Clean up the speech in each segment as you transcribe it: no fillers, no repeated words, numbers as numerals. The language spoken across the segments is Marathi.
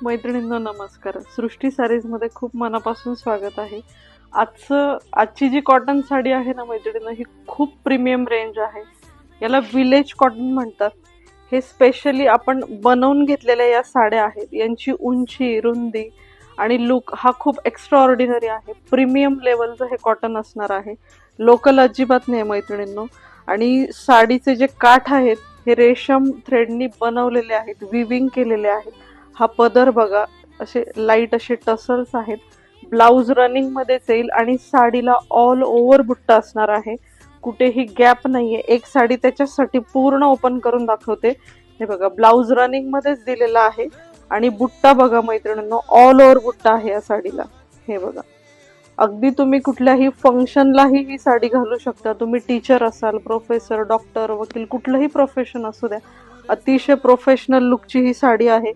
मैत्रिणींनो नमस्कार. सृष्टी सारीज मध्ये खूप मनापासून स्वागत आहे. आजची जी कॉटन साडी आहे ना मैत्रिणींनो, ही खूप प्रीमियम रेंज आहे. याला विलेज कॉटन म्हणतात. हे स्पेशली आपण बनवून घेतलेल्या या साड्या आहेत. यांची उंची, रुंदी आणि लुक हा खूप एक्स्ट्रा ऑर्डिनरी आहे. प्रीमियम लेवलचं हे कॉटन असणार आहे. लोकल अजिबात नाही मैत्रिणींनो. आणि साडीचे जे काठ आहेत हे रेशम थ्रेडनी बनवलेले आहेत, विविंग केलेले आहेत. हा पदर बघा, असे लाईट असे टसल्स आहेत. ब्लाउज रनिंग मध्येच येईल आणि साडीला ऑल ओव्हर बुट्टा असणार आहे. कुठेही गॅप नाहीये. एक साडी त्याच्यासाठी पूर्ण ओपन करून दाखवते. हे बघा, ब्लाउज रनिंग मध्येच दिलेला आहे आणि बुट्टा बघा मैत्रिणींनो, ऑल ओव्हर बुट्टा आहे या साडीला. हे बघा, अगदी तुम्ही कुठल्याही फंक्शनलाही ही साडी घालू शकता. तुम्ही टीचर असाल, प्रोफेसर, डॉक्टर, वकील, कुठलंही प्रोफेशन असू द्या, अतिशय प्रोफेशनल लुकची ही साडी आहे.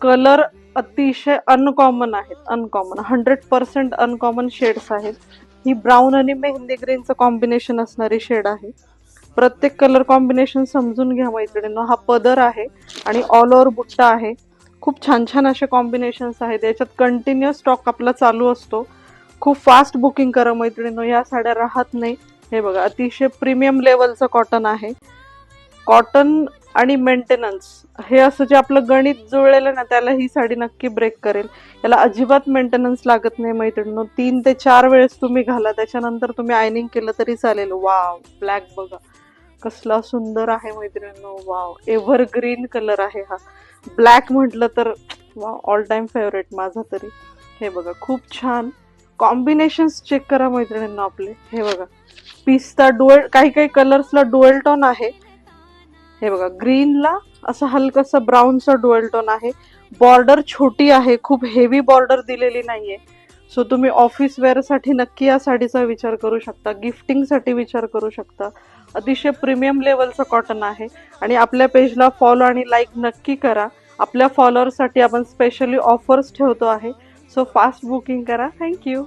कलर अतिशय अनकॉमन आहेत, अनकॉमन 100% अनकॉमन शेड्स आहेत. ही ब्राऊन आणि मेहंदी ग्रीनचं कॉम्बिनेशन असणारी शेड आहे. प्रत्येक कलर कॉम्बिनेशन समजून घ्या मैत्रिणींनो. हा पदर आहे आणि ऑल ओव्हर बुट्टा आहे. खूप छान छान असे कॉम्बिनेशन्स आहेत. याच्यात कंटिन्युअस स्टॉक आपला चालू असतो. खूप फास्ट बुकिंग करा मैत्रिणींनो, या साड्या राहत नाही. हे बघा, अतिशय प्रीमियम लेवलचं कॉटन आहे. कॉटन आणि मेंटेनन्स हे असं जे आपलं गणित जुळलेलं ना, त्याला ही साडी नक्की ब्रेक करेल. याला अजिबात मेंटेनन्स लागत नाही मैत्रिणींनो. 3 ते 4 वेळेस तुम्ही घाला, त्याच्यानंतर तुम्ही आयनिंग केलं तरी चालेल. वाव, ब्लॅक बघा कसला सुंदर आहे मैत्रिणींनो. वाव, एव्हरग्रीन कलर आहे हा. ब्लॅक म्हटलं तर वाव, ऑल टाइम फेवरेट माझा तरी. हे बघा, खूप छान कॉम्बिनेशन्स चेक करा मैत्रिणींनो आपले. हे बघा, पिस्ता डुएल, काही काही कलर्सला डुएल टोन आहे. हे बघा, ग्रीनला असं हलकसं ब्राऊनचा डुएल टोन आहे. बॉर्डर छोटी आहे, खूप हेवी बॉर्डर दिलेली नाहीये. सो तुम्ही ऑफिस वेअर साठी नक्की या साडीचा विचार करू शकता, गिफ्टिंग साठी विचार करू शकता. अतिशय प्रीमियम लेवलचं कॉटन आहे. आणि आपल्या पेजला फॉलो आणि लाईक नक्की करा. आपल्या फॉलोअर्ससाठी आपण स्पेशली ऑफर्स ठेवतो आहे. सो फास्ट बुकिंग करा. थँक्यू.